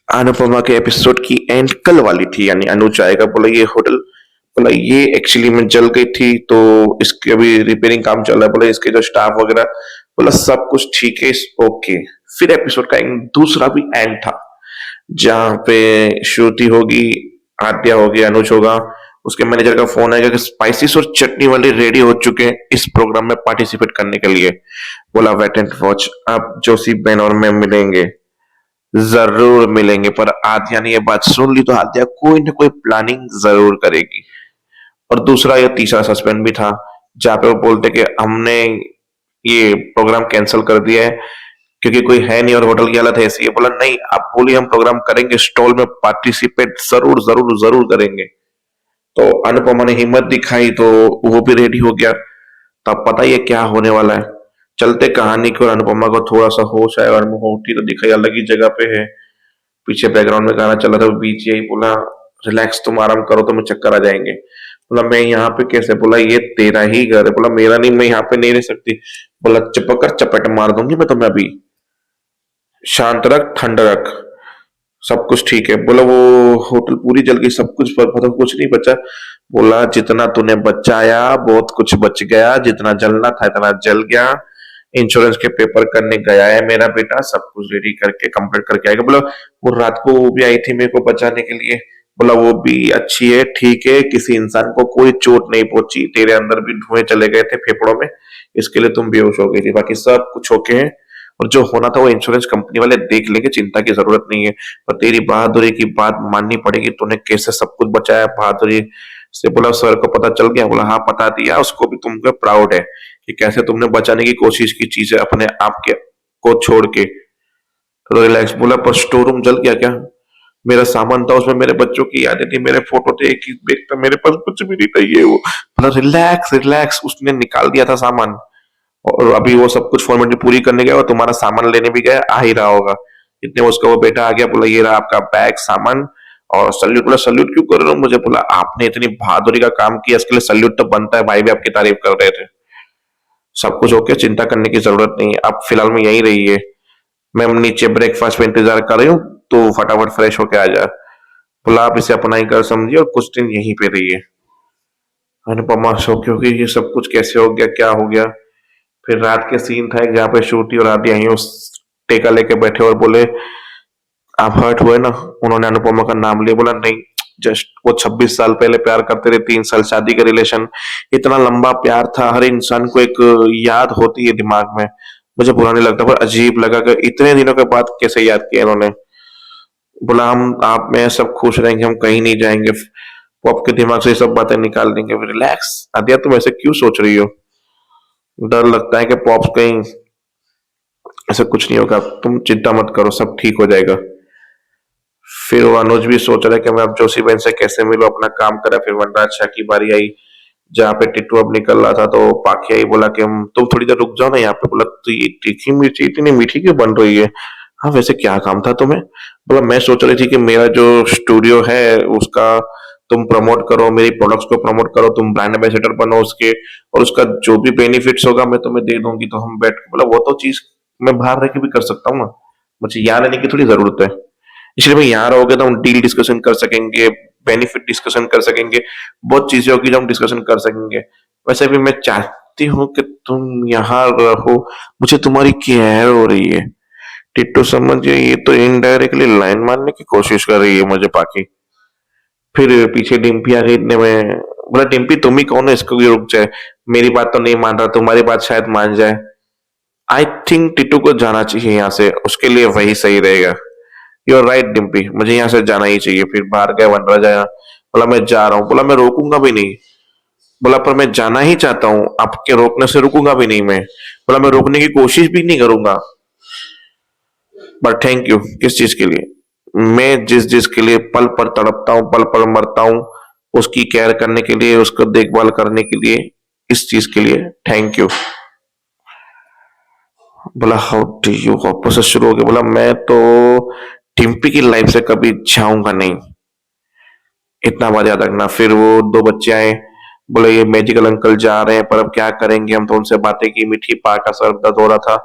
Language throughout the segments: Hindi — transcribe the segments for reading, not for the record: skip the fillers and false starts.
अनुपमा के एपिसोड की एंड कल वाली थी, यानी अनुज आएगा, बोला ये होटल, बोला ये एक्चुअली में जल गई थी तो इसके अभी रिपेयरिंग काम चल रहा है, बोला इसके जो स्टाफ वगैरह, बोला सब कुछ ठीक है, ओके। फिर एपिसोड का एक दूसरा भी एंड था जहाँ पे श्रुति होगी, आद्या होगी, अनुज होगा, उसके मैनेजर का फोन आएगा कि स्पाइसिस और चटनी वाले रेडी हो चुके हैं इस प्रोग्राम में पार्टिसिपेट करने के लिए। बोला वेट एंड वॉच, अब जोशी बेन और मैं मिलेंगे, जरूर मिलेंगे। पर आद्या ने ये बात सुन ली तो आद्या कोई ना कोई प्लानिंग जरूर करेगी। और दूसरा या तीसरा सस्पेंड भी था जहाँ पे वो बोलते कि हमने ये प्रोग्राम कैंसिल कर दिया है क्योंकि कोई है नहीं और होटल की हालत ऐसी है। बोला नहीं, आप बोलिए हम प्रोग्राम करेंगे, स्टॉल में पार्टिसिपेट जरूर जरूर जरूर करेंगे। तो अनुपमा ने हिम्मत दिखाई तो वो भी रेडी हो गया। तब पता ही है क्या होने वाला है। चलते कहानी की और अनुपमा को थोड़ा सा होश आया और मोटी तो दिखाई अलग ही जगह पे है। पीछे बैकग्राउंड में गाना चल रहा था, वो बीच यही बोला रिलैक्स, तुम आराम करो, तुम्हें चक्कर आ जाएंगे। बोला मैं यहाँ पे कैसे? बोला ये तेरा ही घर है। बोला मेरा नहीं, मैं यहाँ पे नहीं रह सकती। बोला चिपक कर चपेट मार दूंगी मैं तुम्हें अभी, शांत रख, ठंड रख, सब कुछ ठीक है। बोला वो होटल पूरी जल गई, सब कुछ मतलब कुछ नहीं बचा। बोला जितना तूने बचाया बहुत कुछ बच गया, जितना जलना था इतना जल गया। इंश्योरेंस के पेपर करने गया है मेरा बेटा, सब कुछ रेडी करके कंप्लीट करके आएगा। बोला वो रात को वो भी आई थी मेरे को बचाने के लिए। बोला वो भी अच्छी है, ठीक है, किसी इंसान को कोई चोट नहीं पहुंची, तेरे अंदर भी धुएं चले गए थे फेफड़ों में, इसके लिए तुम बेहोश हो गई थी, बाकी सब कुछ ओके है। और जो होना था वो इंश्योरेंस कंपनी वाले देख लेंगे, चिंता की जरूरत नहीं है। पर तेरी बहादुरी की बात माननी पड़ेगी, तूने कैसे सब कुछ बचाया बहादुरी से। बोला सर को पता चल गया? बोला हाँ पता दिया उसको भी, तुम पे प्राउड है कि कैसे तुमने बचाने की कोशिश की चीजें अपने आप के को छोड़ के। तो रिलैक्स। बोला पर स्टोर रूम जल गया क्या? मेरा सामान था उसमें, मेरे बच्चों की यादें थी, मेरे फोटो थे, एक ही बैग था, मेरे पास कुछ भी नहीं था ये वो। बोला रिलैक्स रिलैक्स, उसने निकाल दिया था सामान और अभी वो सब कुछ फॉर्मेलिटी पूरी करने गया और तुम्हारा सामान लेने भी गया, आ ही रहा होगा इतने में उसका वो बेटा आ गया। बोला ये रहा आपका बैग सामान और सल्यूट। बोला सल्यूट क्यों कर रहे हो मुझे? बोला आपने इतनी बहादुरी का काम किया, इसके लिए सल्यूट तो बनता है, भाई भी आपकी तारीफ कर रहे थे। सब कुछ ओके, चिंता करने की जरूरत नहीं है, आप फिलहाल में यही रहिए, मैं नीचे ब्रेकफास्ट में इंतजार कर रही हूँ, तो फटाफट फ्रेश होके आ जा। बोला आप इसे अपना ही घर समझिए और कुछ दिन यहीं पे रहिए। अनुपमा शौक होगी ये सब कुछ कैसे हो गया, क्या हो गया। फिर रात के सीन था एक जहाँ पे श्रुति और आदि यहीं उस टेका लेके बैठे और बोले आप हर्ट हुए ना? उन्होंने अनुपमा का नाम लिया। बोला नहीं, जस्ट वो 26 साल पहले प्यार करते थे, 3 साल शादी का रिलेशन, इतना लंबा प्यार था, हर इंसान को एक याद होती है दिमाग में। मुझे बुरा नहीं लगता पर अजीब लगा कि इतने दिनों के बाद कैसे याद किया इन्होंने। बोला हम आप में सब खुश रहेंगे, हम कहीं नहीं जाएंगे, वो आपके दिमाग से ये सब बातें निकाल देंगे। रिलैक्स आदिया, तुम ऐसे क्यों सोच रही हो? डर लगता है कि पॉप्स कहीं, ऐसा कुछ नहीं होगा, तुम चिंता मत करो, सब ठीक हो जाएगा। फिर वो अनुज भी सोच रहा है कि मैं अब जोशी बहन से कैसे मिलूं, अपना काम करा। फिर वनराज शाह की बारी आई जहाँ पे टिट्टू अब निकल रहा था तो पाखिया ही बोला कि तुम थोड़ी देर रुक जाओ ना यहाँ पे। बोला तो ये तीखी मिर्ची इतनी मीठी क्यों बन रही है? हाँ वैसे क्या काम था तुम्हें? बोला मैं सोच रही थी कि मेरा जो स्टूडियो है उसका तुम प्रमोट करो, मेरी प्रोडक्ट्स को प्रमोट करो, तुम ब्रांड एम्बेसडर बनो उसके, और उसका जो भी बेनिफिट्स होगा मैं तुम्हें दे दूंगी, तो हम बैठ के, बोला वो तो चीज मैं बाहर रह के भी कर सकता हूँ ना, मुझे यहाँ रहने की थोड़ी जरूरत है। इसलिए मैं यहाँ रहोगे तो हम डील डिस्कशन कर सकेंगे, बेनिफिट डिस्कशन कर सकेंगे, बहुत चीजें होगी जो हम डिस्कशन कर सकेंगे। वैसे भी मैं चाहती हूँ कि तुम यहाँ रहो, मुझे तुम्हारी केयर हो रही है। टिट्टू समझिए ये तो इनडायरेक्टली लाइन मारने की कोशिश कर रही है मुझे पाकि। फिर पीछे डिम्पी आ गई इतने में। बोला डिम्पी तुम ही कौन है इसको भी रुक जाए, मेरी बात तो नहीं मान रहा, तुम्हारी बात शायद मान जाए। आई थिंक टिट्टू को जाना चाहिए यहाँ से, उसके लिए वही सही रहेगा। यू आर राइट डिम्पी, मुझे यहाँ से जाना ही चाहिए। फिर बाहर गया वनराज आया। बोला मैं जा रहा हूँ। बोला मैं रोकूंगा भी नहीं। बोला पर मैं जाना ही चाहता हूँ, आपके रोकने से रुकूंगा भी नहीं मैं। बोला मैं रोकने की कोशिश भी नहीं करूंगा। But thank you. किस चीज के लिए? मैं जिस जिसके लिए पल पर तड़पता हूँ, पल पर मरता हूँ, उसकी केयर करने के लिए, उसको देखभाल करने के लिए, इस चीज के लिए थैंक यू। बोला हाउ डू यू, वापस से शुरू हो गया। बोला मैं तो डिम्पी की लाइफ से कभी जाऊंगा नहीं, इतना बात याद रखना। फिर वो दो बच्चे आए, बोले ये मैजिकल अंकल जा रहे हैं पर अब क्या करेंगे, हम तो उनसे बातें की, मीठी पा का सर दर्द हो रहा था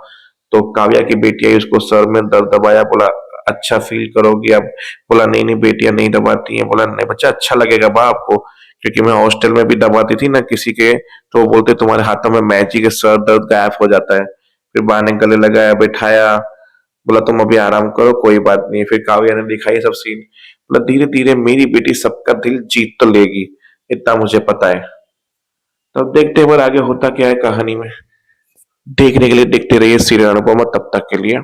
तो काव्या की बेटी आई, उसको सर में दर्द दबाया। बोला अच्छा फील करोगी आप। बोला नहीं नहीं बेटियां नहीं दबाती हैं। बोला नहीं बच्चा अच्छा लगेगा बा आपको, क्योंकि मैं हॉस्टल में भी दबाती थी ना किसी के, तो वो बोलते तुम्हारे हाथों में मैजिक है, सर दर्द गायब हो जाता है। फिर बा ने गले लगाया, बैठाया, बोला तुम अभी आराम करो कोई बात नहीं। फिर काव्या ने दिखाई सब सीन। बोला धीरे धीरे मेरी बेटी सबका दिल जीत तो लेगी, इतना मुझे पता है। तो अब देखते हैं और आगे होता क्या है कहानी में। देखने के लिए देखते रहिए सीरियल अनुपमा, तब तक के लिए